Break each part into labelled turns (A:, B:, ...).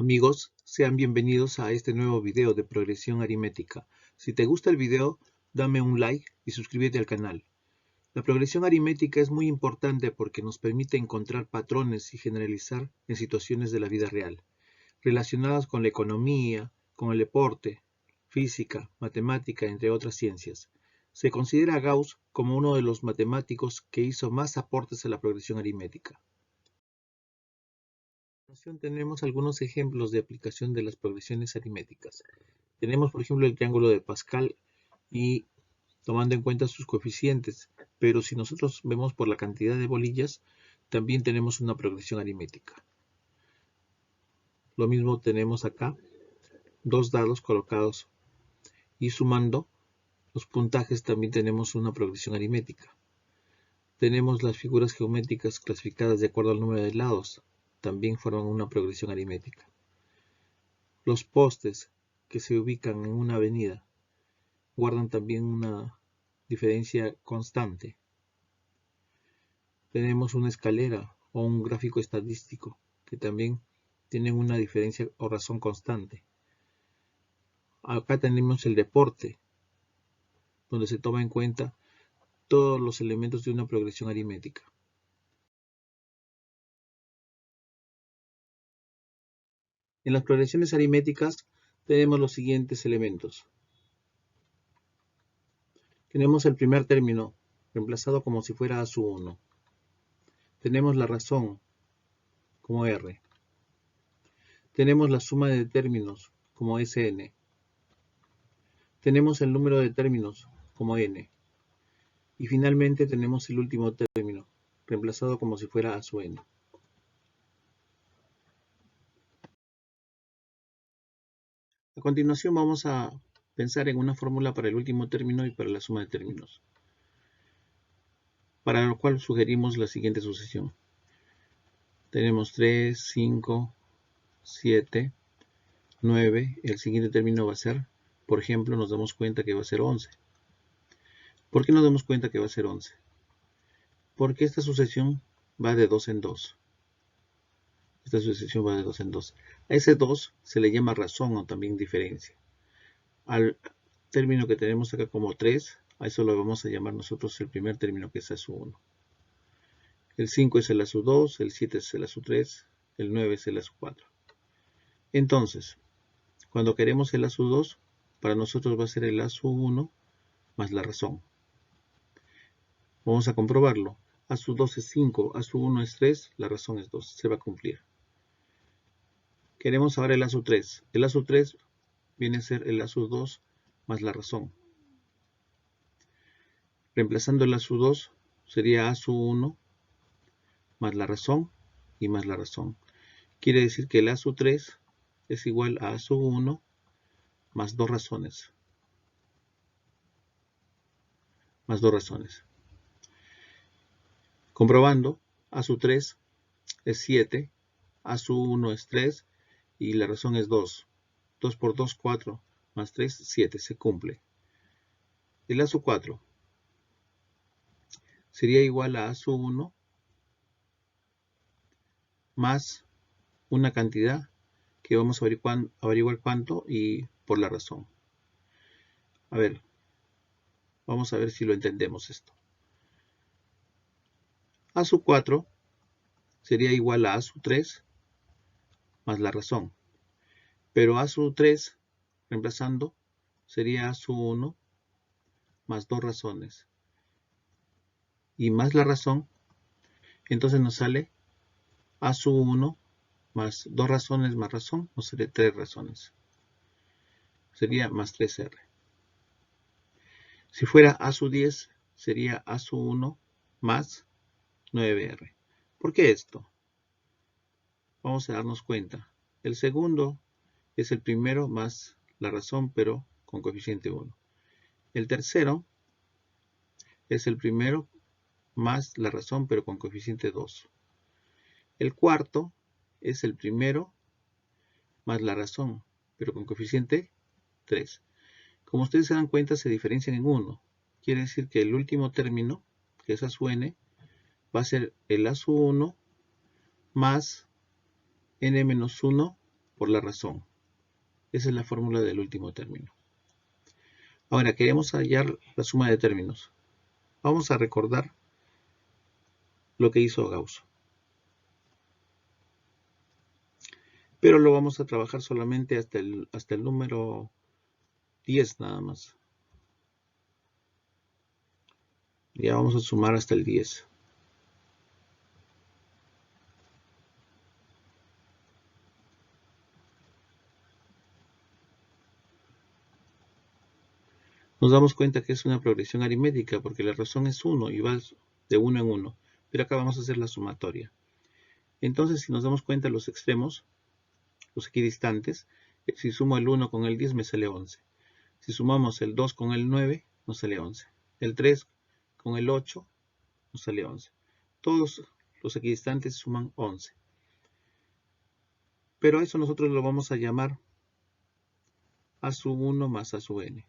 A: Amigos, sean bienvenidos a este nuevo video de progresión aritmética. Si te gusta el video, dame un like y suscríbete al canal. La progresión aritmética es muy importante porque nos permite encontrar patrones y generalizar en situaciones de la vida real, relacionadas con la economía, con el deporte, física, matemática, entre otras ciencias. Se considera a Gauss como uno de los matemáticos que hizo más aportes a la progresión aritmética. A continuación tenemos algunos ejemplos de aplicación de las progresiones aritméticas. Tenemos, por ejemplo, el triángulo de Pascal y tomando en cuenta sus coeficientes, pero si nosotros vemos por la cantidad de bolillas, también tenemos una progresión aritmética. Lo mismo tenemos acá, dos dados colocados y sumando los puntajes también tenemos una progresión aritmética. Tenemos las figuras geométricas clasificadas de acuerdo al número de lados, también forman una progresión aritmética. Los postes que se ubican en una avenida guardan también una diferencia constante. Tenemos una escalera o un gráfico estadístico que también tienen una diferencia o razón constante. Acá tenemos el deporte, donde se toma en cuenta todos los elementos de una progresión aritmética. En las progresiones aritméticas tenemos los siguientes elementos. Tenemos el primer término, reemplazado como si fuera a su 1. Tenemos la razón, como R. Tenemos la suma de términos, como Sn. Tenemos el número de términos, como n. Y finalmente tenemos el último término, reemplazado como si fuera a su n. A continuación vamos a pensar en una fórmula para el último término y para la suma de términos, para lo cual sugerimos la siguiente sucesión. Tenemos 3, 5, 7, 9. El siguiente término va a ser, por ejemplo, nos damos cuenta que va a ser 11. ¿Por qué nos damos cuenta que va a ser 11? Porque esta sucesión va de 2 en 2. Esta sucesión va de 2 en 2. A ese 2 se le llama razón o también diferencia. Al término que tenemos acá como 3, a eso lo vamos a llamar nosotros el primer término, que es a su 1. El 5 es el a su 2, el 7 es el a su 3, el 9 es el a su 4. Entonces, cuando queremos el a su 2, para nosotros va a ser el a su 1 más la razón. Vamos a comprobarlo. A su 2 es 5, a su 1 es 3, la razón es 2, se va a cumplir. Queremos ahora el a su 3. El a su 3 viene a ser el a su 2 más la razón. Reemplazando el a su 2 sería a su 1 más la razón y más la razón. Quiere decir que el a su 3 es igual a su 1 más 2 razones. Más 2 razones. Comprobando, a su 3 es 7, a su 1 es 3 y la razón es 2. 2 por 2, 4, más 3, 7, se cumple. El a su 4 sería igual a su 1 más una cantidad que vamos a averiguar cuánto y por la razón. A ver, vamos a ver si lo entendemos esto. A su 4 sería igual a su 3 más la razón. Pero a su 3, reemplazando, sería a su 1 más 2 razones. Y más la razón, entonces nos sale a su 1 más 2 razones más razón, nos sale 3 razones. Sería más 3R. Si fuera a su 10, sería a su 1 más 9R. ¿Por qué esto? Vamos a darnos cuenta. El segundo es el primero más la razón, pero con coeficiente 1. El tercero es el primero más la razón, pero con coeficiente 2. El cuarto es el primero más la razón, pero con coeficiente 3. Como ustedes se dan cuenta, se diferencian en 1. Quiere decir que el último término, que es a su n, va a ser el a su 1 más n menos 1 por la razón. Esa es la fórmula del último término. Ahora queremos hallar la suma de términos. Vamos a recordar lo que hizo Gauss. Pero lo vamos a trabajar solamente hasta el número 10 nada más. Ya vamos a sumar hasta el 10. Nos damos cuenta que es una progresión aritmética porque la razón es 1 y va de 1 en 1. Pero acá vamos a hacer la sumatoria. Entonces, si nos damos cuenta los extremos, los equidistantes, si sumo el 1 con el 10 me sale 11. Si sumamos el 2 con el 9, nos sale 11. El 3 con el 8, nos sale 11. Todos los equidistantes suman 11. Pero a eso nosotros lo vamos a llamar a sub 1 más a sub n.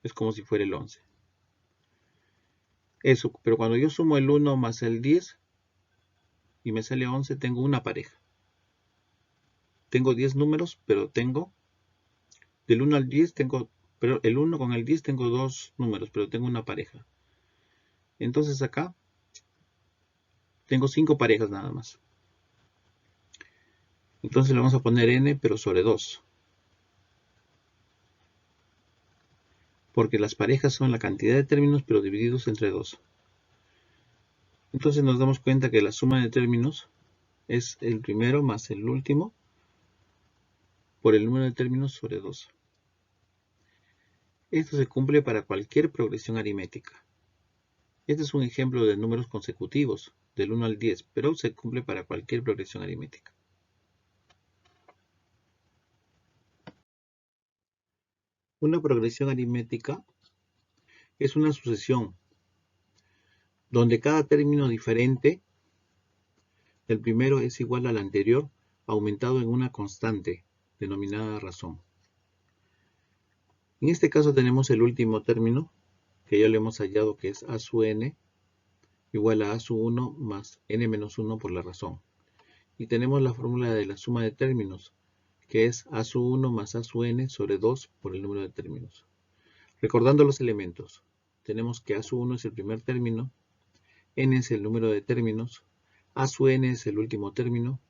A: Es como si fuera el 11. Eso, pero cuando yo sumo el 1 más el 10 y me sale 11, tengo una pareja. Tengo 10 números, pero tengo del 1 al 10 pero el 1 con el 10 tengo 2 números, pero tengo una pareja. Entonces acá tengo 5 parejas nada más. Entonces le vamos a poner n, pero sobre 2. Porque las parejas son la cantidad de términos, pero divididos entre 2. Entonces nos damos cuenta que la suma de términos es el primero más el último por el número de términos sobre 2. Esto se cumple para cualquier progresión aritmética. Este es un ejemplo de números consecutivos, del 1 al 10, pero se cumple para cualquier progresión aritmética. Una progresión aritmética es una sucesión donde cada término diferente del primero es igual al anterior, aumentado en una constante, denominada razón. En este caso tenemos el último término, que ya lo hemos hallado, que es a sub n igual a sub 1 más n menos 1 por la razón. Y tenemos la fórmula de la suma de términos, que es a sub 1 más a sub n sobre 2 por el número de términos. Recordando los elementos, tenemos que a sub 1 es el primer término, n es el número de términos, a sub n es el último término,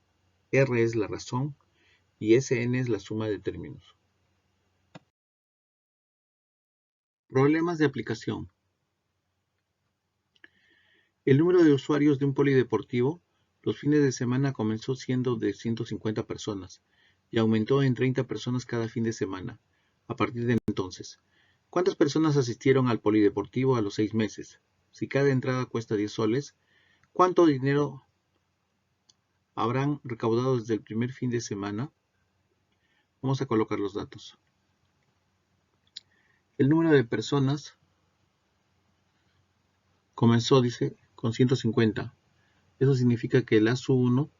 A: r es la razón y Sn es la suma de términos. Problemas de aplicación. El número de usuarios de un polideportivo los fines de semana comenzó siendo de 150 personas y aumentó en 30 personas cada fin de semana. A partir de entonces, ¿cuántas personas asistieron al polideportivo a los 6 meses? Si cada entrada cuesta 10 soles, ¿cuánto dinero habrán recaudado desde el primer fin de semana? Vamos a colocar los datos. El número de personas comenzó, dice, con 150. Eso significa que el A sub 1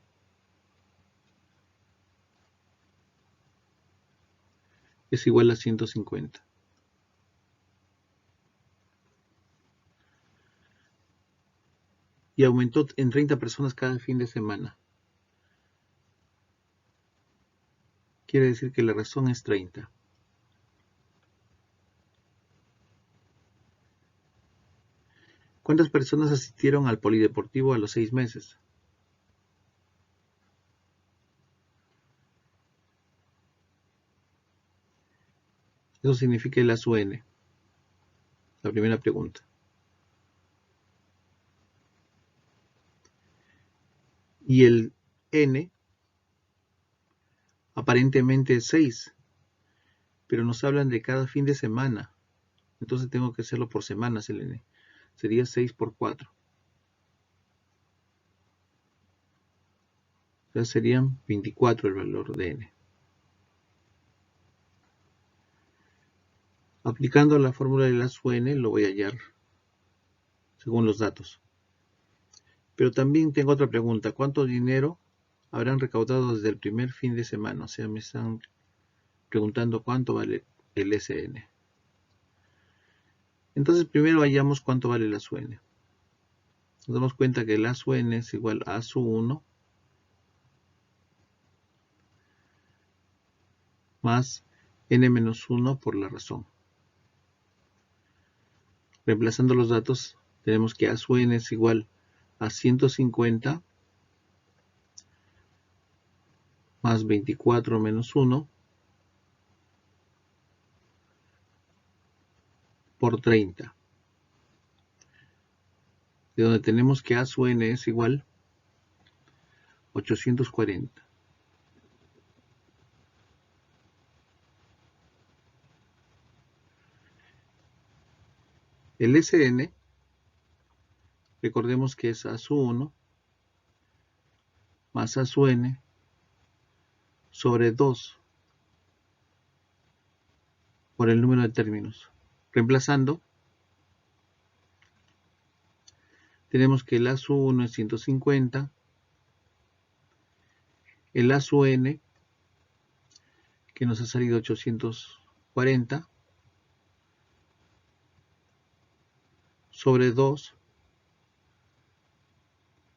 A: es igual a 150. Y aumentó en 30 personas cada fin de semana. Quiere decir que la razón es 30. ¿Cuántas personas asistieron al polideportivo a los 6 meses? Eso significa el A sub n. La primera pregunta. Y el n aparentemente es 6. Pero nos hablan de cada fin de semana. Entonces tengo que hacerlo por semanas el n. Sería 6 por 4. O sea, serían 24 el valor de n. Aplicando la fórmula de la sub n lo voy a hallar según los datos. Pero también tengo otra pregunta. ¿Cuánto dinero habrán recaudado desde el primer fin de semana? O sea, me están preguntando cuánto vale el Sn. Entonces primero hallamos cuánto vale la sub n. Nos damos cuenta que la sub n es igual a sub 1 más n-1 por la razón. Reemplazando los datos, tenemos que a sub n es igual a 150 más 24 menos 1 por 30. De donde tenemos que a sub n es igual a 840. El Sn, recordemos que es a sub 1 más a sub n sobre 2 por el número de términos. Reemplazando, tenemos que el a sub 1 es 150, el a sub n, que nos ha salido 840, sobre 2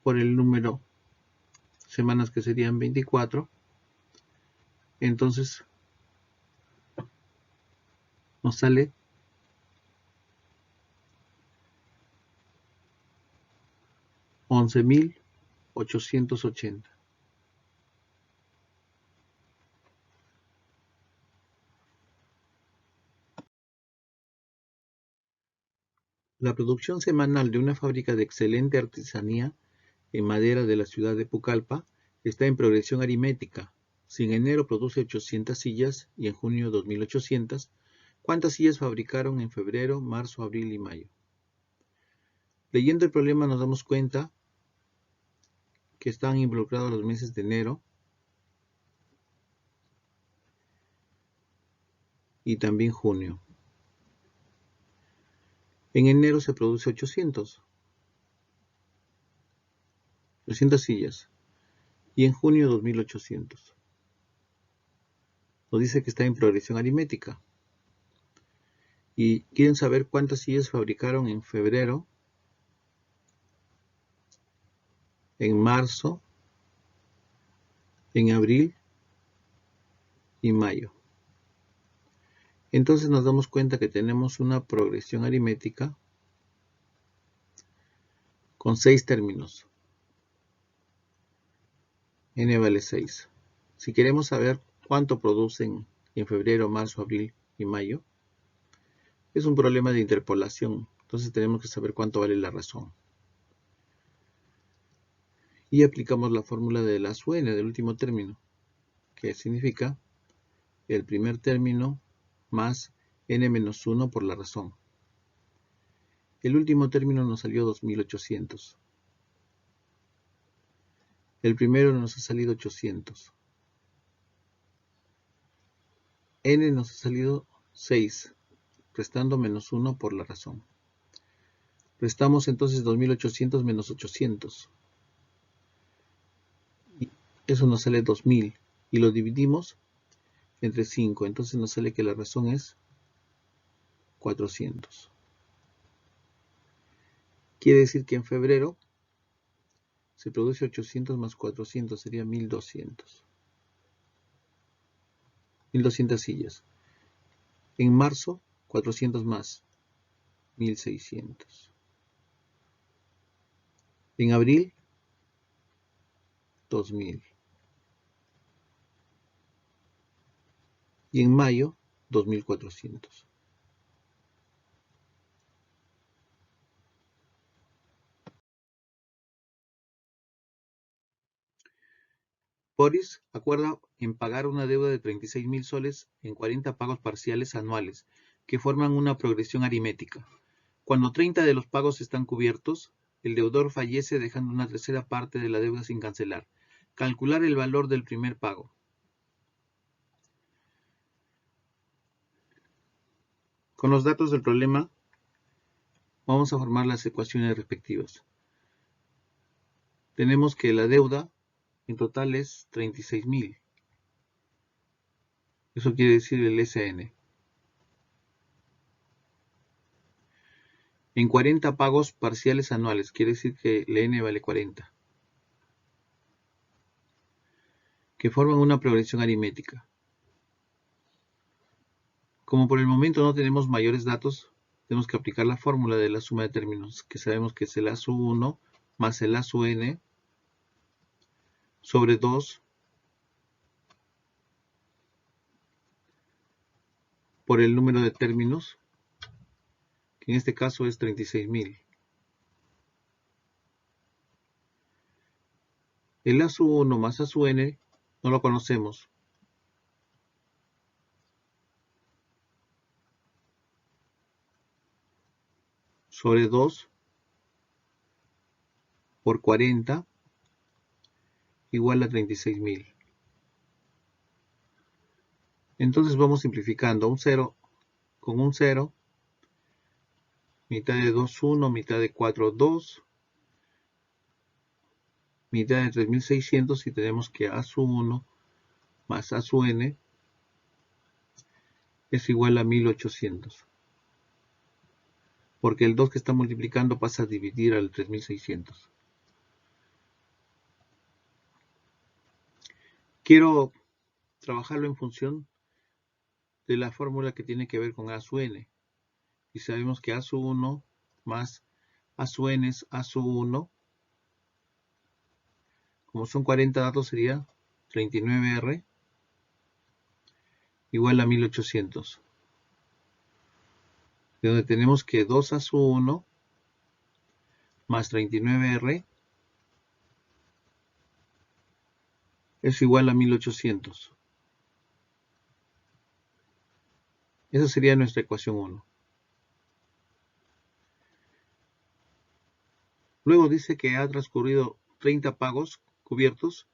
A: por el número semanas, que serían 24. Entonces nos sale 11.880. La producción semanal de una fábrica de excelente artesanía en madera de la ciudad de Pucallpa está en progresión aritmética. Si en enero produce 800 sillas y en junio 2.800, ¿cuántas sillas fabricaron en febrero, marzo, abril y mayo? Leyendo el problema nos damos cuenta que están involucrados los meses de enero y también junio. En enero se produce 800 sillas y en junio 2.800. Nos dice que está en progresión aritmética. Y quieren saber cuántas sillas fabricaron en febrero, en marzo, en abril y mayo. Entonces nos damos cuenta que tenemos una progresión aritmética con 6 términos. N vale 6. Si queremos saber cuánto producen en febrero, marzo, abril y mayo, es un problema de interpolación. Entonces tenemos que saber cuánto vale la razón. Y aplicamos la fórmula de la sub n del último término, que significa el primer término más n-1 por la razón. El último término nos salió 2.800. El primero nos ha salido 800. N nos ha salido 6, restando menos 1 por la razón. Restamos entonces 2.800 menos 800. Y eso nos sale 2.000. Y lo dividimos entre 5. Entonces nos sale que la razón es 400. Quiere decir que en febrero se produce 800 más 400, sería 1.200. 1.200 sillas. En marzo, 400 más, 1.600. En abril, 2.000. Y en mayo, 2.400. Boris acuerda en pagar una deuda de 36.000 soles en 40 pagos parciales anuales, que forman una progresión aritmética. Cuando 30 de los pagos están cubiertos, el deudor fallece dejando una tercera parte de la deuda sin cancelar. Calcular el valor del primer pago. Con los datos del problema, vamos a formar las ecuaciones respectivas. Tenemos que la deuda en total es 36.000. Eso quiere decir el SN. En 40 pagos parciales anuales, quiere decir que el N vale 40. Que forman una progresión aritmética. Como por el momento no tenemos mayores datos, tenemos que aplicar la fórmula de la suma de términos, que sabemos que es el A sub 1 más el A sub n sobre 2 por el número de términos, que en este caso es 36.000. El A sub 1 más A sub n no lo conocemos. Sobre 2 por 40 igual a 36.000. Entonces vamos simplificando un 0 con un 0, mitad de 2, 1, mitad de 4, 2, mitad de 3600 y tenemos que A sub 1 más A sub n es igual a 1800. Porque el 2 que está multiplicando pasa a dividir al 3600. Quiero trabajarlo en función de la fórmula que tiene que ver con A sub n. Y sabemos que A sub 1 más A sub n es A sub 1. Como son 40 datos sería 39R igual a 1800. De donde tenemos que 2 A sub 1 más 39R es igual a 1800. Esa sería nuestra ecuación 1. Luego dice que ha transcurrido 30 pagos cubiertos.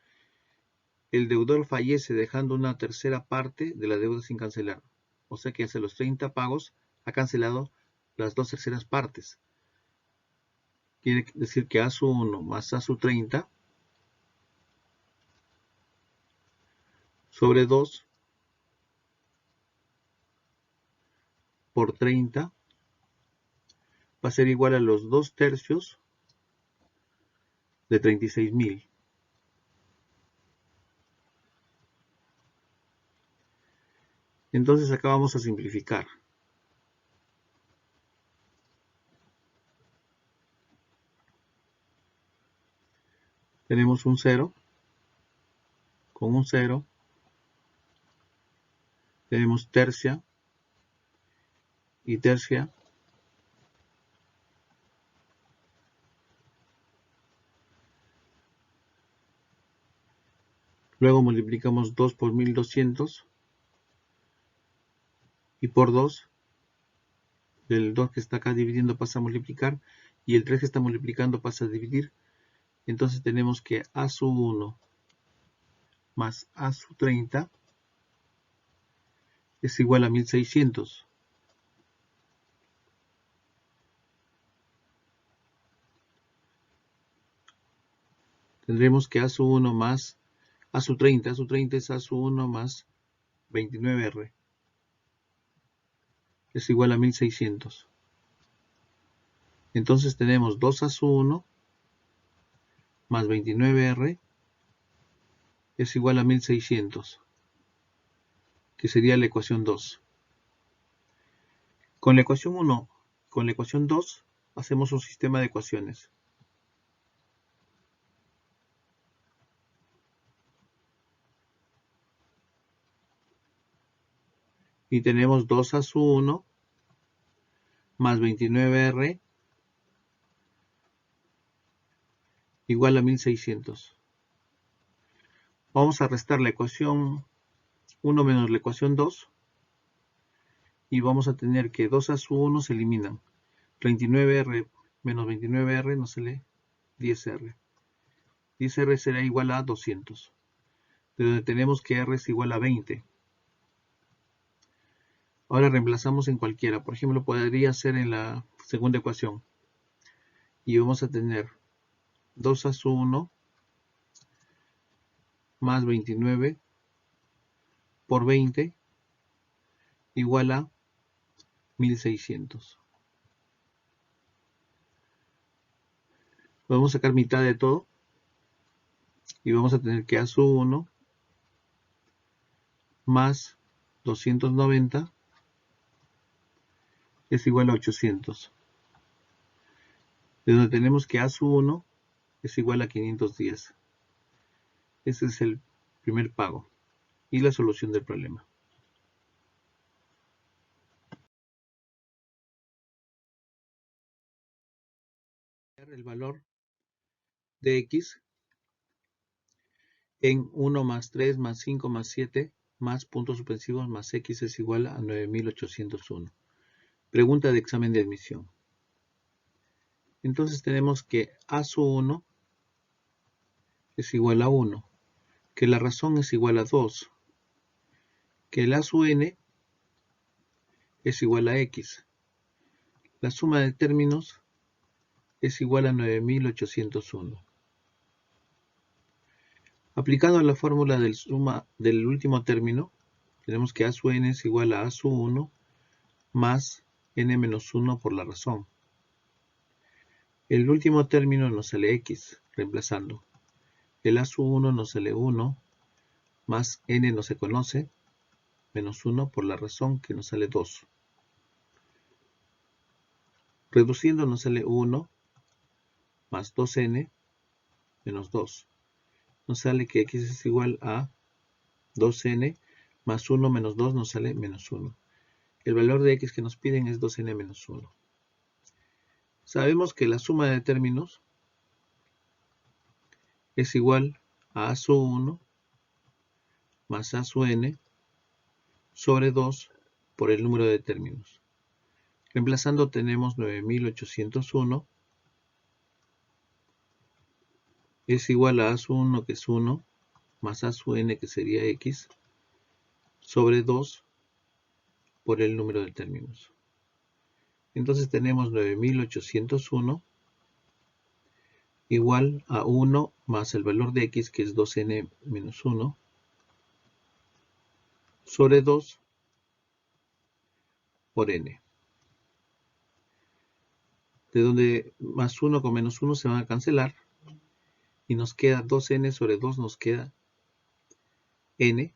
A: El deudor fallece dejando una tercera parte de la deuda sin cancelar. O sea que hace los 30 pagos ha cancelado las 2 terceras partes. Quiere decir que A sub 1 más A sub 30 sobre 2 por 30 va a ser igual a los 2 tercios de 36.000. Entonces acá vamos a simplificar. Tenemos un 0 con un 0. Tenemos tercia y tercia. Luego multiplicamos 2 por 1200 y por 2. El 2 que está acá dividiendo pasa a multiplicar y el 3 que está multiplicando pasa a dividir. Entonces tenemos que A sub 1 más A sub 30 es igual a 1600. Tendremos que A sub 1 más A sub 30. A sub 30 es A sub 1 más 29R. Es igual a 1600. Entonces tenemos 2 A sub 1 más 29R es igual a 1600, que sería la ecuación 2. Con la ecuación 1, con la ecuación 2, hacemos un sistema de ecuaciones. Y tenemos 2 A sub 1 más 29R igual a 1600. Vamos a restar la ecuación 1 menos la ecuación 2 y vamos a tener que 2 A sub 1 se eliminan. 39R menos 29R nos sale 10R. 10R será igual a 200. De donde tenemos que R es igual a 20. Ahora reemplazamos en cualquiera. Por ejemplo, podría ser en la segunda ecuación. Y vamos a tener 2 A sub 1 más 29 por 20 igual a 1600. Podemos sacar mitad de todo y vamos a tener que A sub 1 más 290 es igual a 800. De donde tenemos que A sub 1 es igual a 510. Ese es el primer pago y la solución del problema. El valor de x en 1 más 3 más 5 más 7 más puntos suspensivos más x es igual a 9801. Pregunta de examen de admisión. Entonces tenemos que A sub 1 es igual a 1, que la razón es igual a 2, que el A sub n es igual a x. La suma de términos es igual a 9801. Aplicando la fórmula del último término, tenemos que A sub n es igual a sub 1 más n menos 1 por la razón. El último término nos sale x, reemplazando. El A sub 1 nos sale 1, más n no se conoce, menos 1 por la razón que nos sale 2. Reduciendo nos sale 1 más 2n menos 2. Nos sale que x es igual a 2n más 1 menos 2 nos sale menos 1. El valor de x que nos piden es 2n menos 1. Sabemos que la suma de términos es igual a sub 1 más a sub n sobre 2 por el número de términos. Reemplazando tenemos 9801 es igual a sub 1 que es 1 más a sub n que sería x sobre 2 por el número de términos. Entonces tenemos 9801 igual a 1 más el valor de x que es 2n menos 1 sobre 2 por n. De donde más 1 con menos 1 se van a cancelar y nos queda 2n sobre 2 nos queda n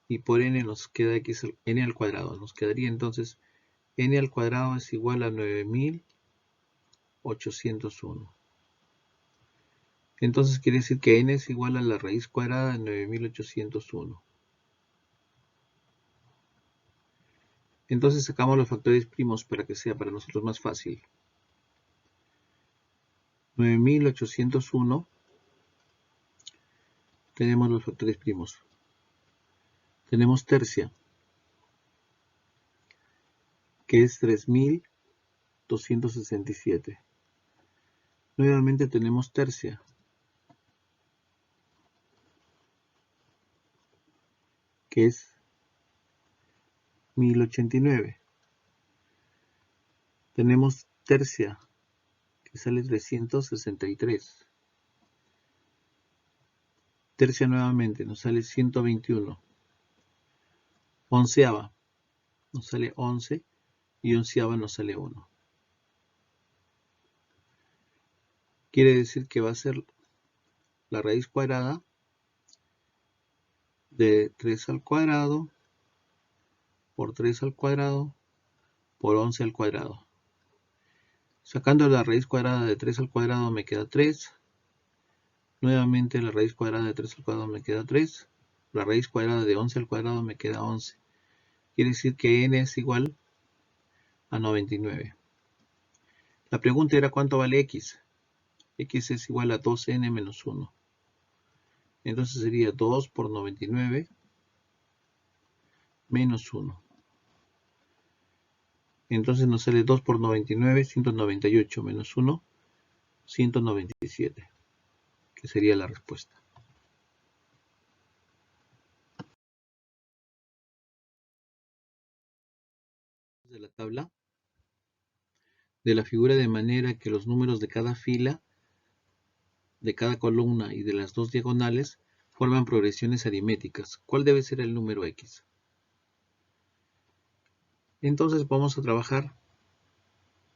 A: y por n nos queda x n al cuadrado. Nos quedaría entonces n al cuadrado es igual a 9801. Entonces quiere decir que n es igual a la raíz cuadrada de 9801. Entonces sacamos los factores primos para que sea para nosotros más fácil. 9801 tenemos los factores primos. Tenemos tercia, que es 3267. Nuevamente tenemos tercia, que es 1089. Tenemos tercia, que sale 363. Tercia nuevamente nos sale 121. Onceava nos sale 11 y onceava nos sale 1. Quiere decir que va a ser la raíz cuadrada de 3 al cuadrado por 3 al cuadrado por 11 al cuadrado. Sacando la raíz cuadrada de 3 al cuadrado me queda 3. Nuevamente la raíz cuadrada de 3 al cuadrado me queda 3. La raíz cuadrada de 11 al cuadrado me queda 11. Quiere decir que n es igual a 99. La pregunta era ¿cuánto vale x? X es igual a 2n menos 1. Entonces sería 2 por 99 menos 1. Entonces nos sale 2 por 99, 198 menos 1, 197, que sería la respuesta. De la tabla de la figura de manera que los números de cada fila, de cada columna y de las dos diagonales forman progresiones aritméticas. ¿Cuál debe ser el número x? Entonces vamos a trabajar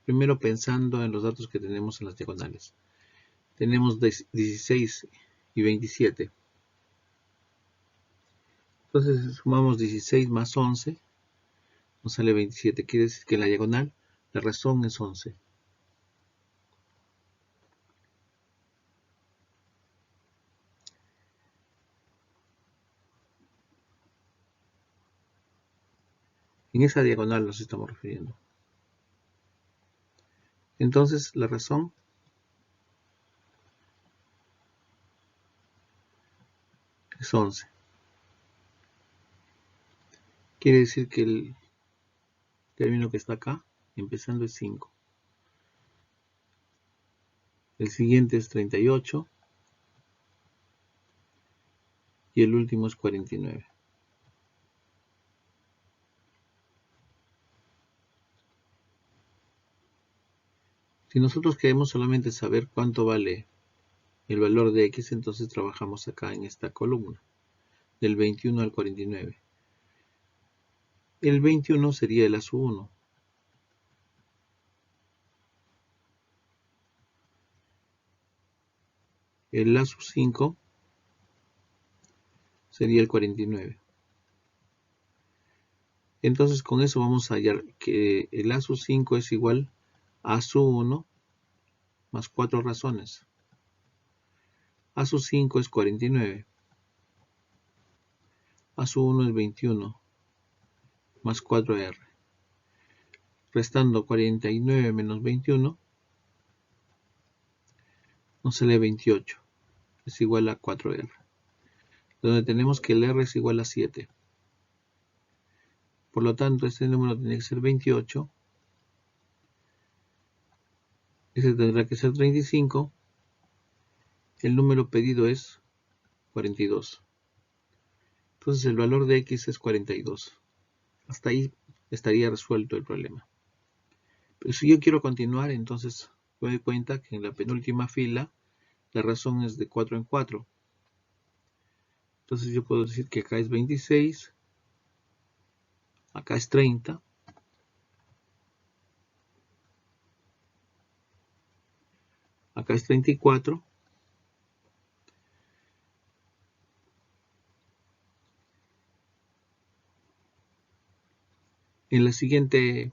A: primero pensando en los datos que tenemos en las diagonales. Tenemos 16 y 27. Entonces sumamos 16 más 11, nos sale 27. Quiere decir que en la diagonal La razón es 11. En esa diagonal nos estamos refiriendo. Entonces, la razón es 11. Quiere decir que el término que está acá, empezando, es 5. El siguiente es 38. Y el último es 49. Si nosotros queremos solamente saber cuánto vale el valor de x, entonces trabajamos acá en esta columna, del 21 al 49. El 21 sería el A1. El A5 sería el 49. Entonces con eso vamos a hallar que el A5 es igual a A1 más 4 razones. A5 es 49. A1 es 21 más 4R. Restando 49 menos 21 nos sale 28. Es igual a 4R. Donde tenemos que el R es igual a 7. Por lo tanto, este número tiene que ser 28. Ese tendrá que ser 35. El número pedido es 42. Entonces el valor de x es 42. Hasta ahí estaría resuelto el problema. Pero si yo quiero continuar, entonces me doy cuenta que en la penúltima fila la razón es de 4 en 4. Entonces yo puedo decir que acá es 26, acá es 30, acá es 34, en la siguiente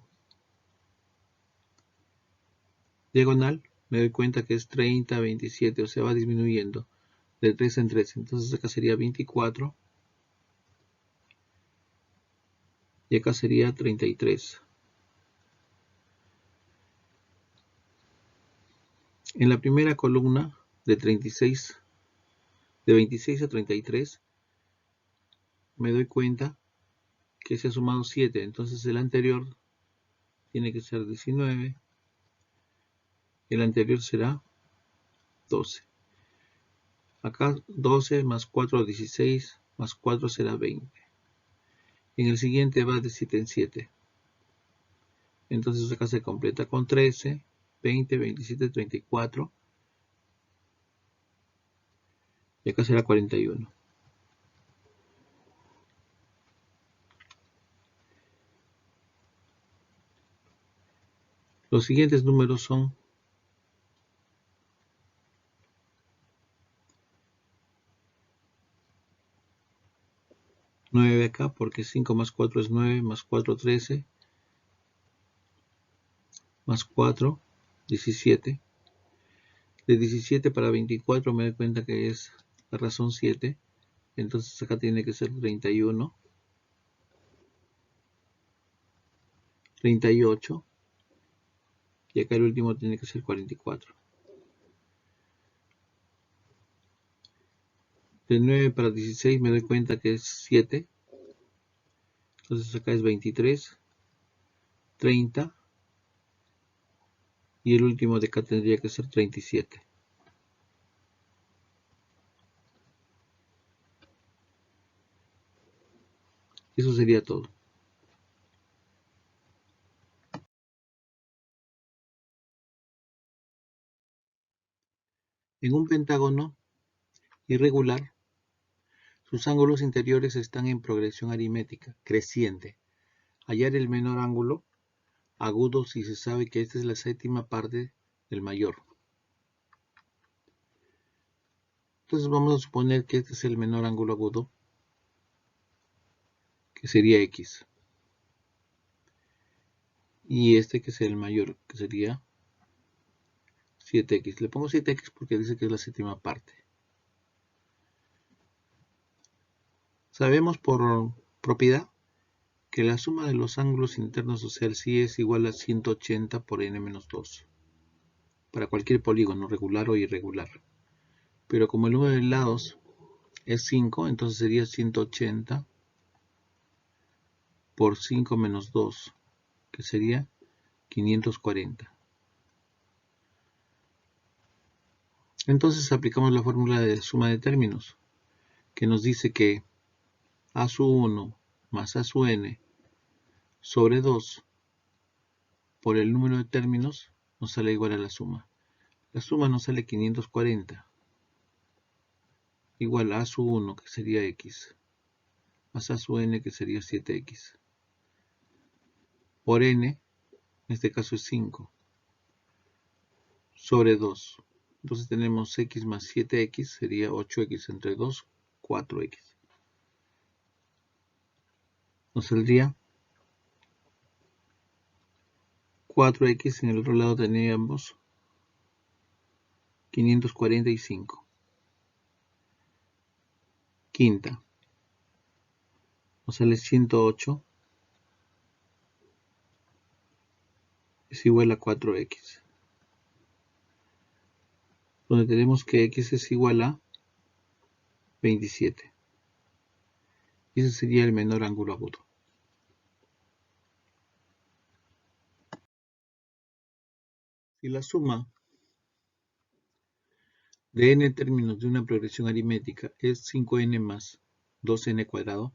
A: diagonal me doy cuenta que es 30, 27, o sea, va disminuyendo de 3 en 3. Entonces acá sería 24 y acá sería 33. En la primera columna de 36, de 26 a 33, me doy cuenta que se ha sumado 7. Entonces el anterior tiene que ser 19. El anterior será 12. Acá 12 más 4, 16, más 4 será 20. En el siguiente va de 7 en 7. Entonces acá se completa con 13, 20, 27, 34. Y acá será 41. Los siguientes números son 9 acá, porque 5 más 4 es 9, más 4, 13, más 4, 17. De 17 para 24 me doy cuenta que es la razón 7. Entonces acá tiene que ser 31, 38. Y acá el último tiene que ser 44. De 9 para 16 me doy cuenta que es 7. Entonces acá es 23, 30. Y el último de acá tendría que ser 37. Eso sería todo. En un pentágono irregular, sus ángulos interiores están en progresión aritmética, creciente. Hallar el menor ángulo agudo si se sabe que esta es la séptima parte del mayor. Entonces vamos a suponer que este es el menor ángulo agudo, que sería X. y este que es el mayor, que sería 7x. Le pongo 7x porque dice que es la séptima parte. Sabemos por propiedad que la suma de los ángulos internos, o sea, el psi, es igual a 180 por n menos 2. Para cualquier polígono, regular o irregular. Pero como el número de lados es 5, entonces sería 180 por 5 menos 2, que sería 540. Entonces aplicamos la fórmula de suma de términos, que nos dice que a sub 1 más a sub n sobre 2 por el número de términos nos sale igual a la suma. La suma nos sale 540, igual a sub 1, que sería x, más a sub n, que sería 7x, por n, en este caso es 5, sobre 2. Entonces tenemos x más 7x, sería 8x entre 2, 4x. Nos saldría 4x, en el otro lado teníamos 545. Quinta, nos sale 108, es igual a 4x. Donde tenemos que x es igual a 27. Y ese sería el menor ángulo agudo. Si la suma de n términos de una progresión aritmética es 5n más 2n cuadrado,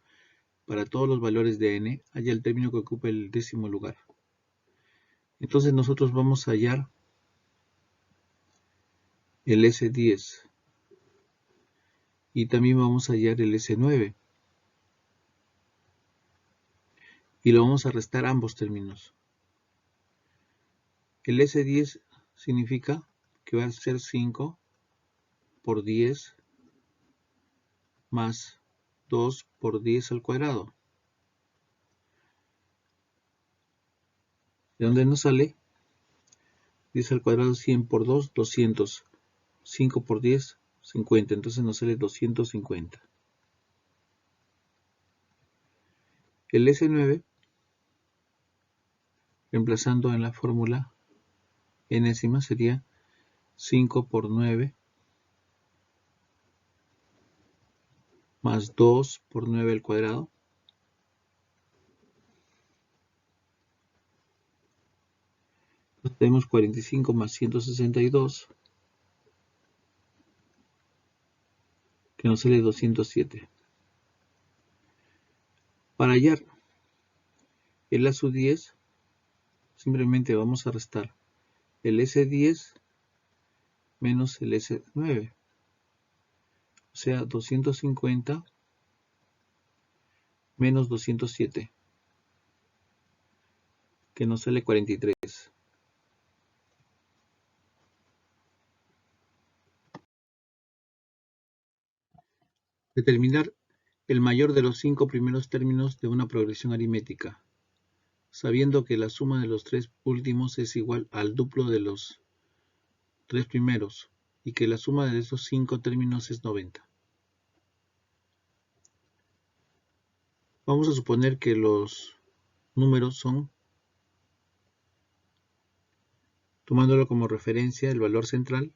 A: para todos los valores de n, halla el término que ocupa el décimo lugar. Entonces nosotros vamos a hallar el S10 y también vamos a hallar el S9 y lo vamos a restar ambos términos. El S10 significa que va a ser 5 por 10 más 2 por 10 al cuadrado. ¿De dónde nos sale? 10 al cuadrado, 100 por 2, 200. 5 por 10, 50. Entonces nos sale 250. El S9, reemplazando en la fórmula enésima, sería 5 por 9 más 2 por 9 al cuadrado. Entonces tenemos 45 más 162, que nos sale 207. Para hallar el A sub 10, simplemente vamos a restar el S10 menos el S9. O sea, 250 menos 207, que nos sale 43. Determinar el mayor de los 5 primeros términos de una progresión aritmética, sabiendo que la suma de los 3 últimos es igual al duplo de los 3 primeros y que la suma de esos 5 términos es 90. Vamos a suponer que los números son, tomándolo como referencia, el valor central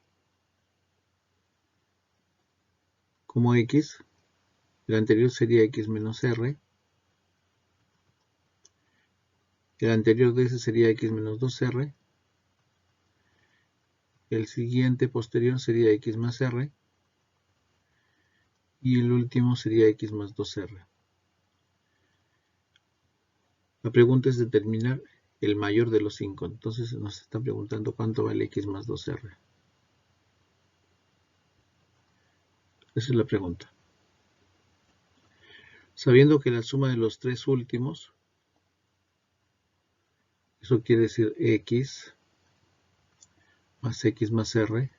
A: como x, el anterior sería x menos r, el anterior de ese sería x menos 2r, el siguiente posterior sería x más r, y el último sería x más 2r. La pregunta es determinar el mayor de los 5. Entonces nos están preguntando cuánto vale x más 2r. Esa es la pregunta. Sabiendo que la suma de los 3 últimos, eso quiere decir x más r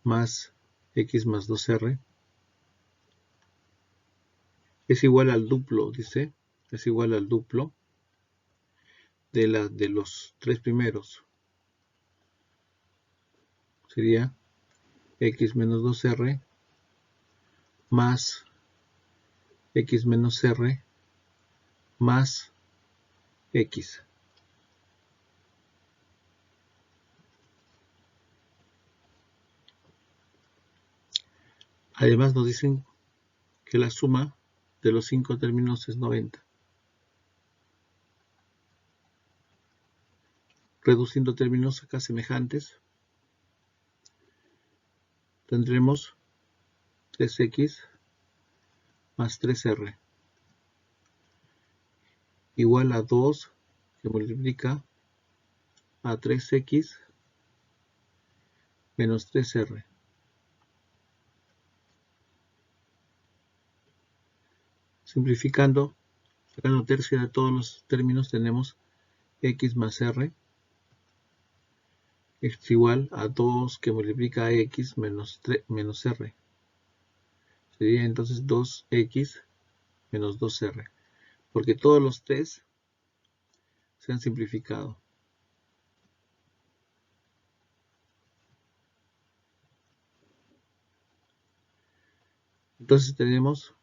A: más x más 2r, es igual al duplo, dice, es igual al duplo de los tres primeros sería x menos 2r más x menos r más x. Además nos dicen que la suma de los 5 términos es 90. Reduciendo términos acá semejantes, tendremos 3x más 3r igual a 2 que multiplica a 3x menos 3r. Simplificando, sacando tercia de todos los términos, tenemos x más r es igual a 2 que multiplica a x menos r. Sería entonces 2x menos 2r, porque todos los 3 se han simplificado. Entonces tenemos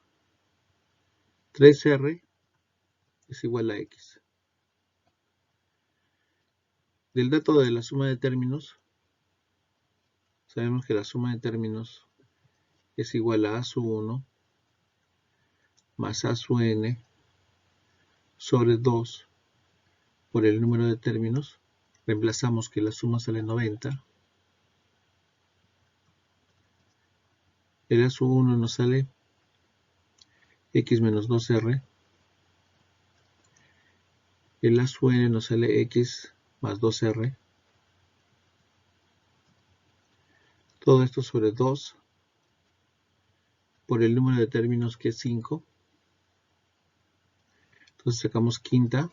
A: 3r es igual a x. Del dato de la suma de términos, sabemos que la suma de términos es igual a sub 1 más a sub n sobre 2 por el número de términos. Reemplazamos que la suma sale 90. El a sub 1 nos sale x menos 2r. El a sub n nos sale x más 2r. Todo esto sobre 2 por el número de términos que es 5. Entonces sacamos quinta.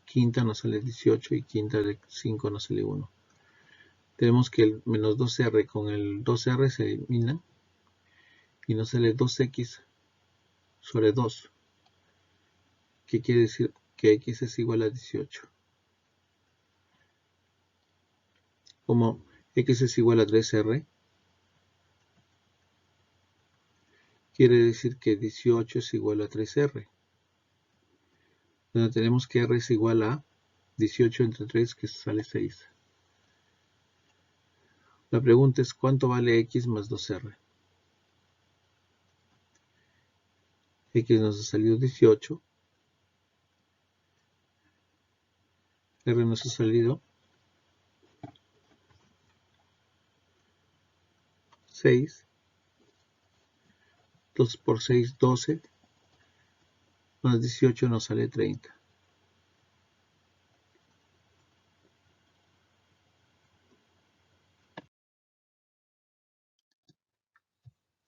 A: Quinta nos sale 18 y quinta de 5 nos sale 1. Tenemos que el menos 2r con el 2r se eliminan y nos sale 2x sobre 2. ¿Qué quiere decir? Que x es igual a 18. Como x es igual a 3r, quiere decir que 18 es igual a 3r. Donde tenemos que r es igual a 18 entre 3, que sale 6. La pregunta es, ¿cuánto vale x más 2r? X nos ha salido 18. R nos ha salido 6. 2 por 6, 12. Más 18 nos sale 30.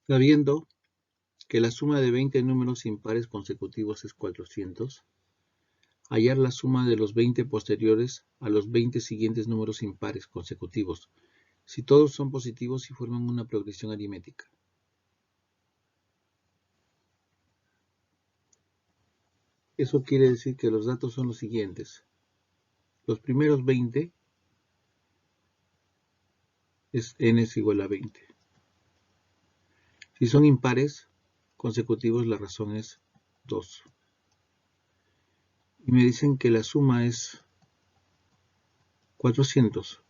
A: Sabiendo que la suma de 20 números impares consecutivos es 400, hallar la suma de los 20 posteriores a los 20 siguientes números impares consecutivos, si todos son positivos y forman una progresión aritmética. Eso quiere decir que los datos son los siguientes. Los primeros 20 es n es igual a 20. Si son impares consecutivos, la razón es 2. Y me dicen que la suma es 400.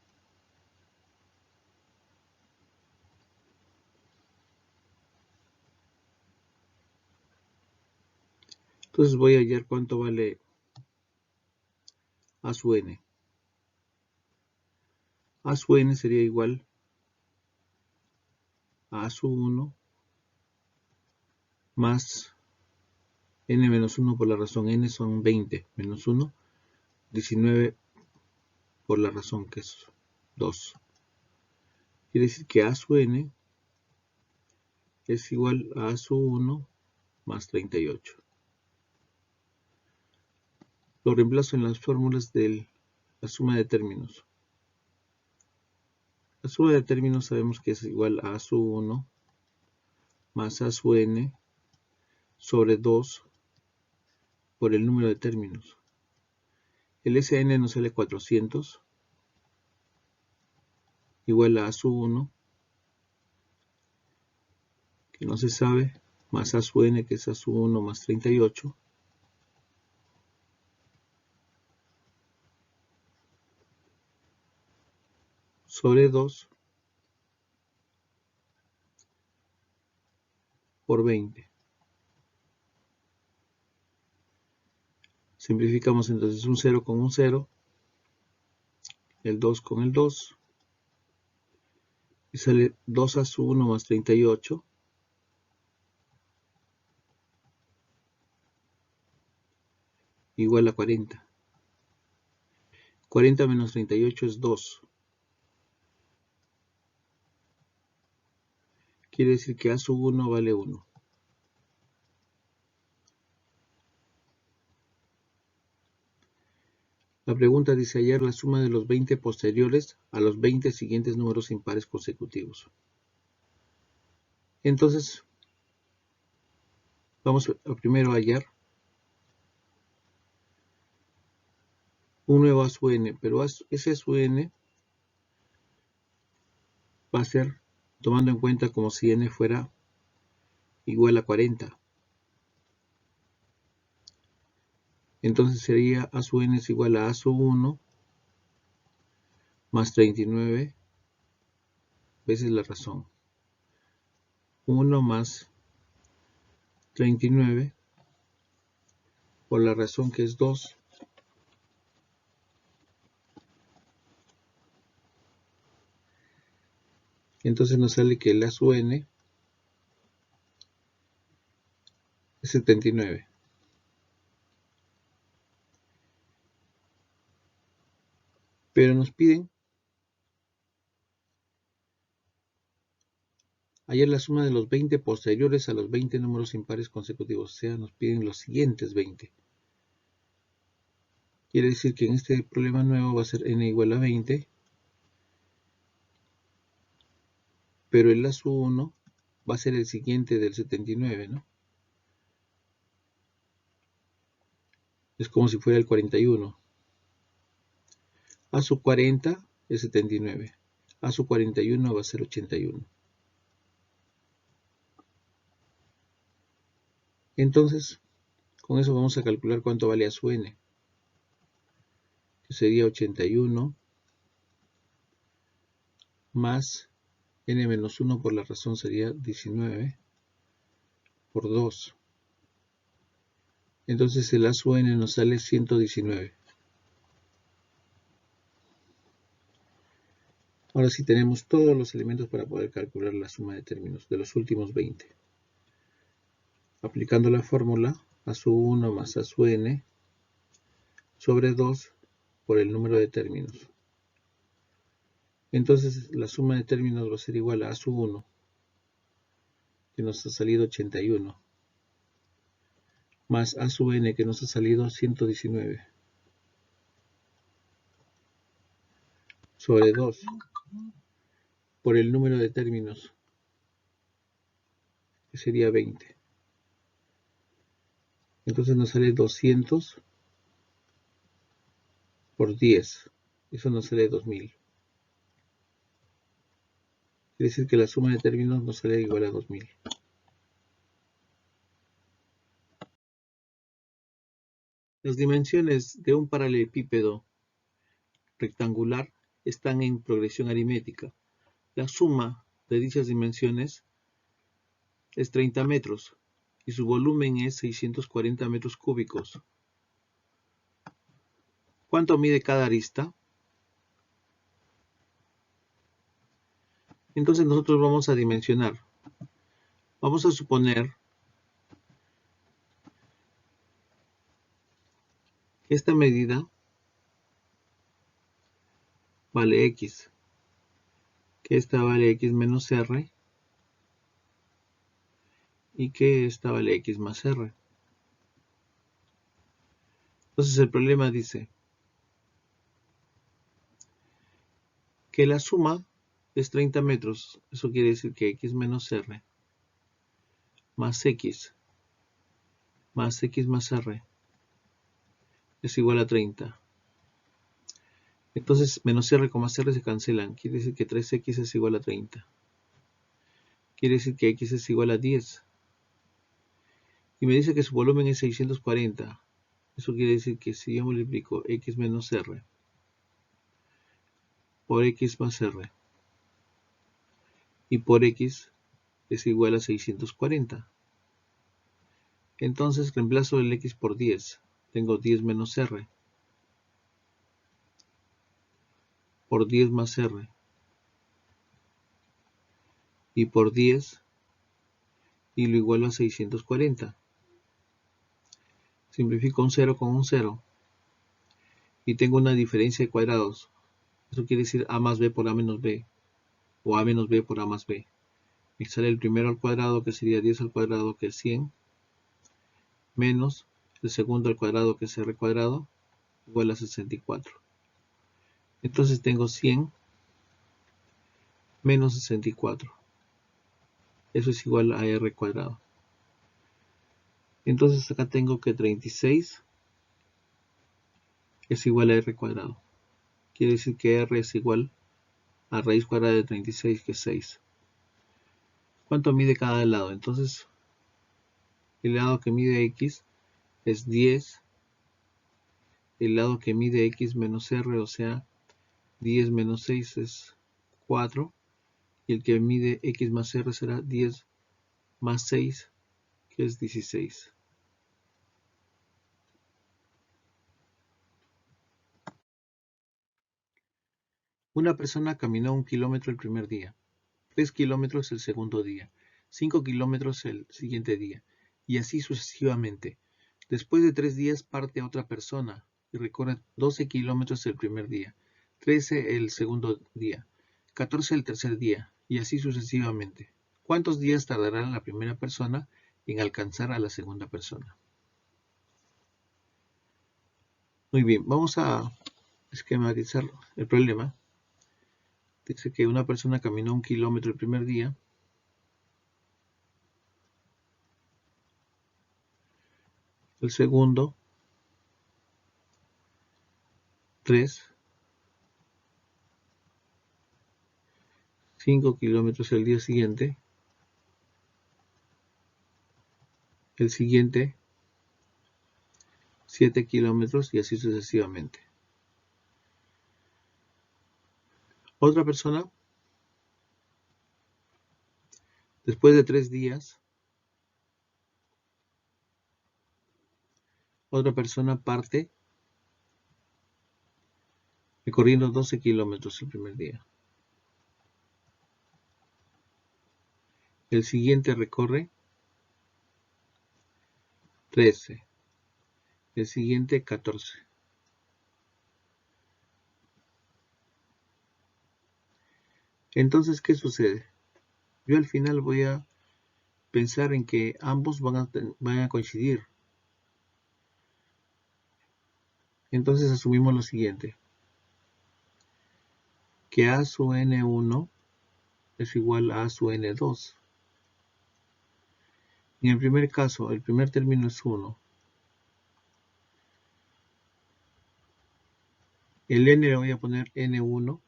A: Entonces voy a hallar cuánto vale a sub n. A sub n sería igual a sub 1 más n menos 1 por la razón. N son 20 menos 1, 19 por la razón, que es 2. Quiere decir que a sub n es igual a a sub 1 más 38. Lo reemplazo en las fórmulas de la suma de términos. La suma de términos sabemos que es igual a sub 1 más a sub n sobre 2 por el número de términos. El SN nos sale 400 igual a sub 1, que no se sabe, más A sub N, que es A sub 1 más 38. Sobre 2 por 20. Simplificamos entonces un 0 con un 0, el 2 con el 2, y sale 2A sub 1 más 38, igual a 40. 40 menos 38 es 2. Quiere decir que A sub 1 vale 1. La pregunta dice hallar la suma de los 20 posteriores a los 20 siguientes números impares consecutivos. Entonces, vamos a primero hallar un nuevo A sub n, pero ese A sub n va a ser tomando en cuenta como si n fuera igual a 40. Entonces sería A sub n es igual a A sub 1 más 39 veces la razón. 1 más 39 por la razón, que es 2. Entonces nos sale que el A sub n es 79. Pero nos piden hallar la suma de los 20 posteriores a los 20 números impares consecutivos. O sea, nos piden los siguientes 20. Quiere decir que en este problema nuevo va a ser n igual a 20. Pero el A sub 1 va a ser el siguiente del 79, ¿no? Es como si fuera el 41. A sub 40 es 79. A sub 41 va a ser 81. Entonces, con eso vamos a calcular cuánto vale A sub n, que sería 81 más n menos 1 por la razón sería 19 por 2. Entonces el A sub n nos sale 119. Ahora sí tenemos todos los elementos para poder calcular la suma de términos de los últimos 20. Aplicando la fórmula, A sub 1 más A sub n sobre 2 por el número de términos. Entonces la suma de términos va a ser igual a A sub 1, que nos ha salido 81, más A sub n, que nos ha salido 119, sobre 2 por el número de términos, que sería 20. Entonces nos sale 200 por 10. Eso nos sale 2000. Quiere decir que la suma de términos nos sale igual a 2000. Las dimensiones de un paralelepípedo rectangular están en progresión aritmética. La suma de dichas dimensiones es 30 metros y su volumen es 640 metros cúbicos. ¿Cuánto mide cada arista? Entonces nosotros vamos a dimensionar. Vamos a suponer que esta medida vale x, que esta vale x menos r y que esta vale x más r. Entonces el problema dice que la suma es 30 metros. Eso quiere decir que x menos r más x más r es igual a 30. Entonces, menos r, r se cancelan. Quiere decir que 3x es igual a 30. Quiere decir que x es igual a 10. Y me dice que su volumen es 640. Eso quiere decir que si yo multiplico x menos r por x más r y por x es igual a 640. Entonces reemplazo el x por 10. Tengo 10 menos r por 10 más r y por 10 y lo igualo a 640. Simplifico un 0 con un 0 y tengo una diferencia de cuadrados. Eso quiere decir a más b por a menos b o a menos b por a más b. Me sale el primero al cuadrado, que sería 10 al cuadrado, que es 100, menos el segundo al cuadrado, que es r cuadrado, igual a 64. Entonces tengo 100 menos 64. Eso es igual a r cuadrado. Entonces acá tengo que 36 es igual a r cuadrado. Quiere decir que r es igual a raíz cuadrada de 36, que es 6. ¿Cuánto mide cada lado? Entonces, el lado que mide x es 10. El lado que mide x menos r, o sea, 10 menos 6 es 4. Y el que mide x más r será 10 más 6, que es 16. Una persona caminó 1 kilómetro el primer día, 3 kilómetros el segundo día, 5 kilómetros el siguiente día, y así sucesivamente. Después de 3 días parte a otra persona y recorre 12 kilómetros el primer día, 13 el segundo día, 14 el tercer día, y así sucesivamente. ¿Cuántos días tardará la primera persona en alcanzar a la segunda persona? Muy bien, vamos a esquematizar el problema. Dice que una persona caminó 1 kilómetro el primer día, el segundo 3, 5 kilómetros el día siguiente, el siguiente 7 kilómetros y así sucesivamente. Otra persona, después de 3 días, otra persona parte recorriendo 12 kilómetros el primer día. El siguiente recorre 13. El siguiente 14. Entonces, ¿qué sucede? Yo al final voy a pensar en que ambos van a coincidir. Entonces asumimos lo siguiente, que a sub n1 es igual a sub n2. En el primer caso, el primer término es 1. El n le voy a poner n1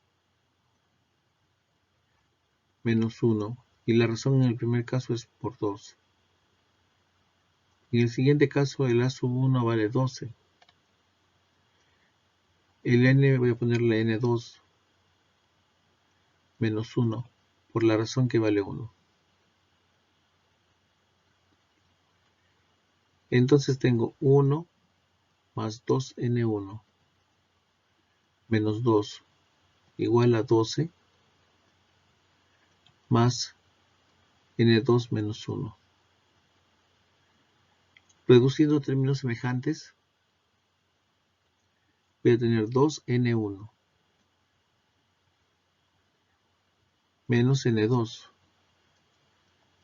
A: menos 1. Y la razón en el primer caso es por 2. En el siguiente caso, el a sub 1 vale 12. El n voy a ponerle n2 menos 1, por la razón que vale 1. Entonces tengo 1 más 2n1 menos 2 igual a 12 más n2 menos 1. Reduciendo términos semejantes, voy a tener 2n1 menos n2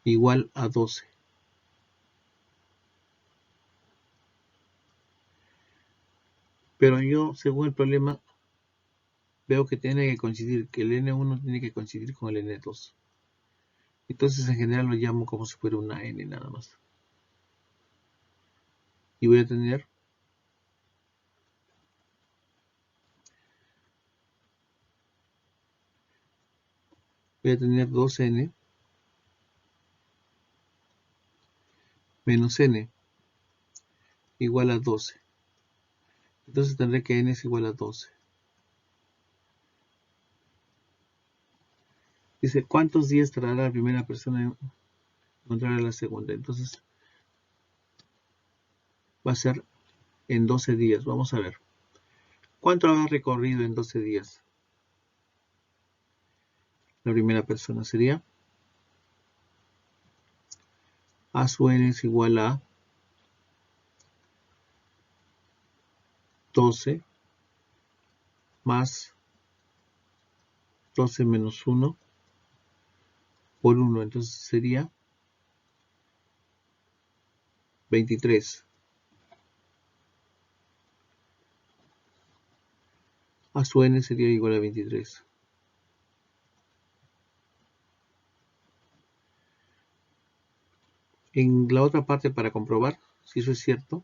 A: igual a 12. Pero yo, según el problema, veo que tiene que coincidir, que el n1 tiene que coincidir con el n2. Entonces en general lo llamo como si fuera una n nada más. Y voy a tener voy a tener 2n menos n igual a 12. Entonces tendré que n es igual a 12. Dice, ¿cuántos días tardará la primera persona en encontrar a la segunda? Entonces va a ser en 12 días. Vamos a ver. ¿Cuánto habrá recorrido en 12 días? La primera persona sería a su n es igual a 12 más 12 menos 1 por 1. Entonces sería 23. A su n sería igual a 23. En la otra parte, para comprobar si eso es cierto,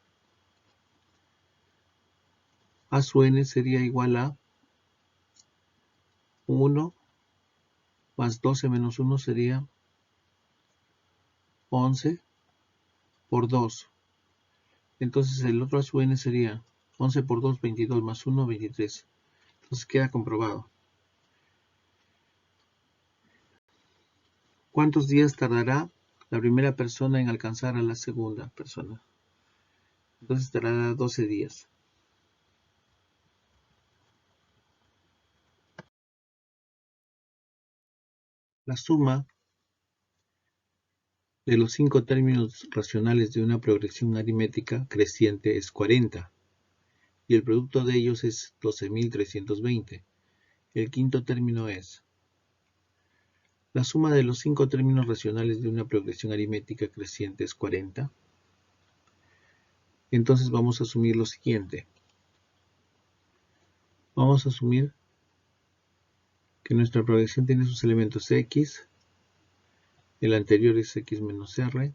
A: a su n sería igual a 1 más 12 menos 1 sería 11 por 2. Entonces el otro a su n sería 11 por 2, 22 más 1, 23. Entonces queda comprobado. ¿Cuántos días tardará la primera persona en alcanzar a la segunda persona? Entonces tardará 12 días. La suma de los 5 términos racionales de una progresión aritmética creciente es 40, y el producto de ellos es 12.320. El quinto término es la suma de los 5 términos racionales de una progresión aritmética creciente es 40. Entonces vamos a asumir lo siguiente. Vamos a asumir que nuestra progresión tiene sus elementos x, el anterior es x menos r,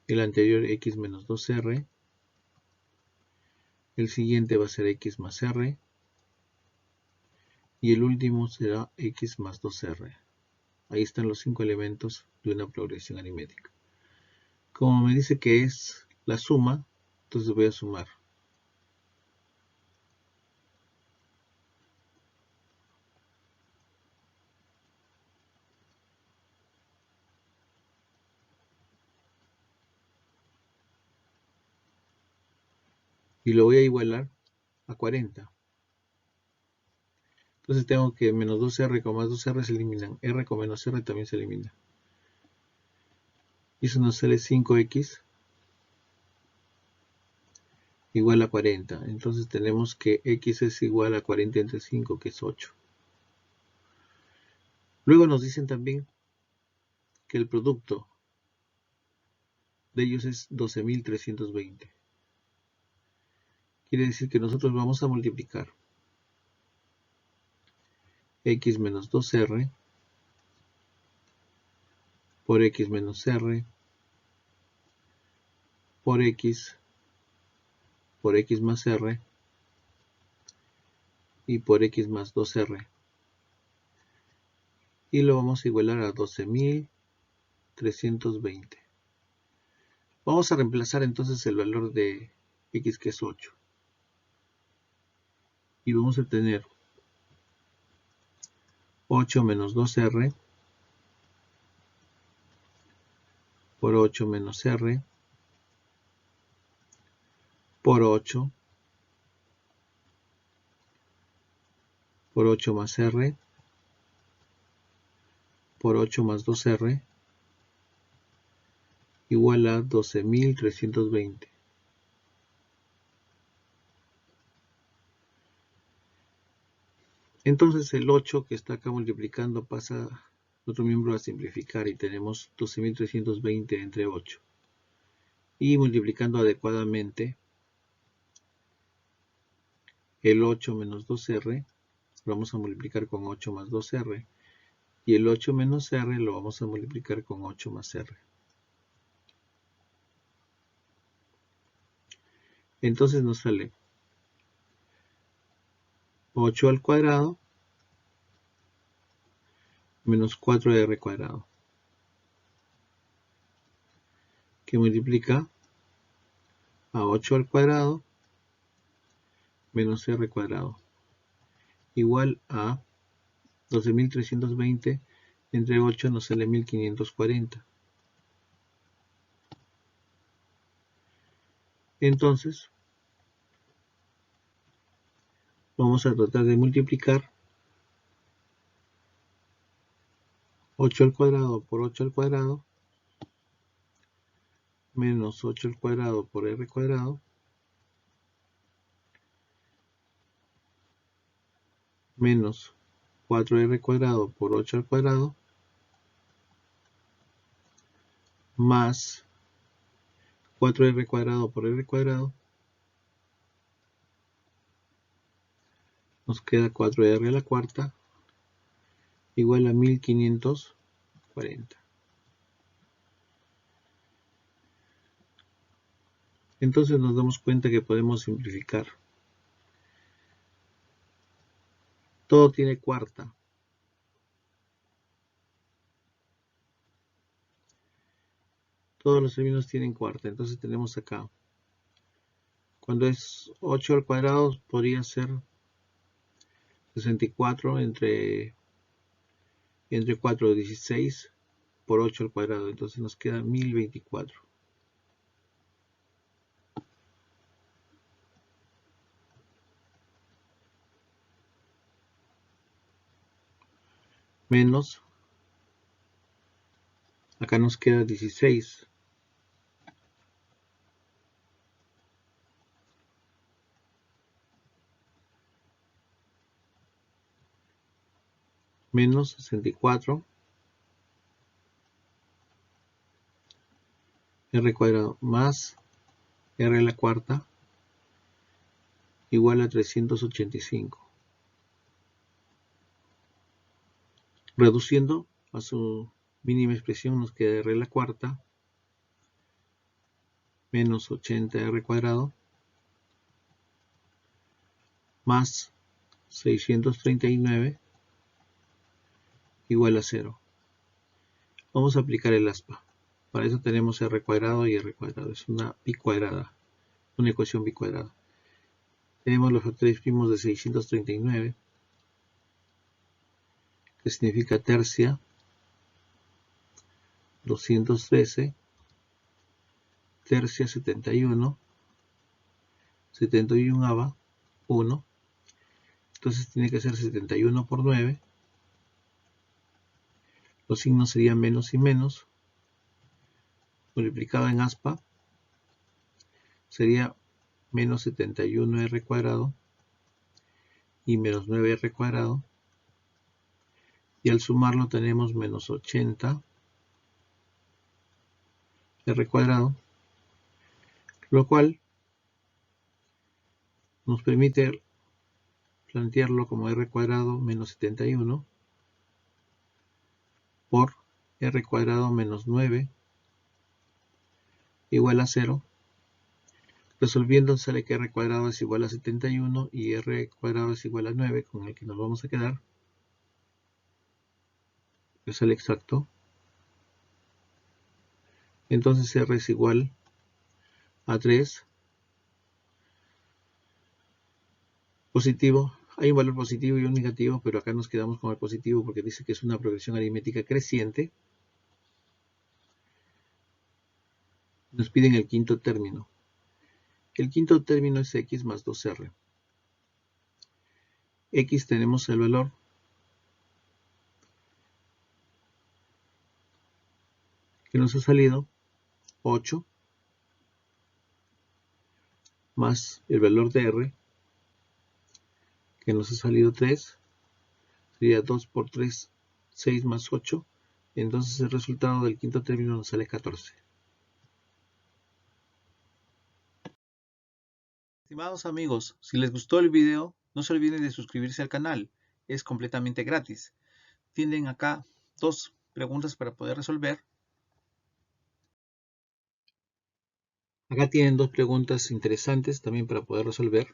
A: el anterior x menos 2r, el siguiente va a ser x más r, y el último será x más 2r. Ahí están los 5 elementos de una progresión aritmética. Como me dice que es la suma, entonces voy a sumar. Y lo voy a igualar a 40. Entonces tengo que menos 2r con más 2r se eliminan. R con menos r también se elimina. Y eso nos sale 5x igual a 40. Entonces tenemos que x es igual a 40 entre 5, que es 8. Luego nos dicen también que el producto de ellos es 12.320. Quiere decir que nosotros vamos a multiplicar x menos 2r por x menos r por x más r y por x más 2r. Y lo vamos a igualar a 12.320. Vamos a reemplazar entonces el valor de x, que es 8. Y vamos a tener 8 menos 2r por 8 menos r por 8 por 8 más r por 8 más 2r igual a 12.320. Entonces el 8 que está acá multiplicando pasa a otro miembro a simplificar y tenemos 12.320 entre 8. Y multiplicando adecuadamente el 8 menos 2r lo vamos a multiplicar con 8 más 2r. Y el 8 menos r lo vamos a multiplicar con 8 más r. Entonces nos sale 8 al cuadrado menos 4r cuadrado, que multiplica a 8 al cuadrado menos r cuadrado, igual a 12.320 entre 8 nos sale 1540. Entonces, vamos a tratar de multiplicar 8 al cuadrado por 8 al cuadrado menos 8 al cuadrado por r cuadrado menos 4r cuadrado por 8 al cuadrado más 4r cuadrado por r cuadrado, nos queda 4r a la cuarta igual a 1540. Entonces nos damos cuenta que podemos simplificar. Todo tiene cuarta. Todos los términos tienen cuarta. Entonces tenemos acá. Cuando es 8 al cuadrado podría ser 64 entre 4, 16 por 8 al cuadrado. Entonces nos queda 1024. Menos, acá nos queda 16. Menos 64 r cuadrado más r a la cuarta igual a 385. Reduciendo a su mínima expresión nos queda r a la cuarta menos 80r cuadrado más 639 igual a 0. Vamos a aplicar el aspa. Para eso tenemos r cuadrado y r cuadrado. Es una bicuadrada, una ecuación bicuadrada. Tenemos los factores primos de 639, que significa tercia, 213, tercia 71, 71ava, 1. Entonces tiene que ser 71 por 9. Los signos serían menos y menos. Multiplicado en aspa sería menos 71r cuadrado y menos 9r cuadrado. Y al sumarlo tenemos menos 80 r cuadrado, lo cual nos permite plantearlo como r cuadrado menos 71 por r cuadrado menos 9 igual a 0. Resolviendo sale que r cuadrado es igual a 71 y r cuadrado es igual a 9, con el que nos vamos a quedar. Es el exacto. Entonces r es igual a 3. Positivo. Hay un valor positivo y un negativo, pero acá nos quedamos con el positivo porque dice que es una progresión aritmética creciente. Nos piden el quinto término. El quinto término es x más 2r. X tenemos el valor que nos ha salido 8 más el valor de r que nos ha salido 3, sería 2 por 3, 6 más 8, entonces el resultado del quinto término nos sale 14. Estimados amigos, si les gustó el video, no se olviden de suscribirse al canal, es completamente gratis. Tienen acá dos preguntas para poder resolver. Acá tienen dos preguntas interesantes también para poder resolver.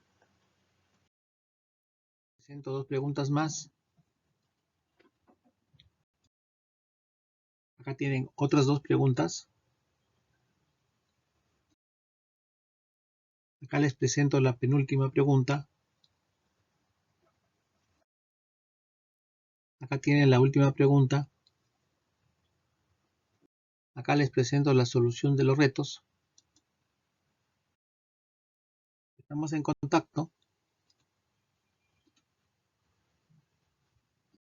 A: Presento dos preguntas más. Acá tienen otras dos preguntas. Acá les presento la penúltima pregunta. Acá tienen la última pregunta. Acá les presento la solución de los retos. Estamos en contacto.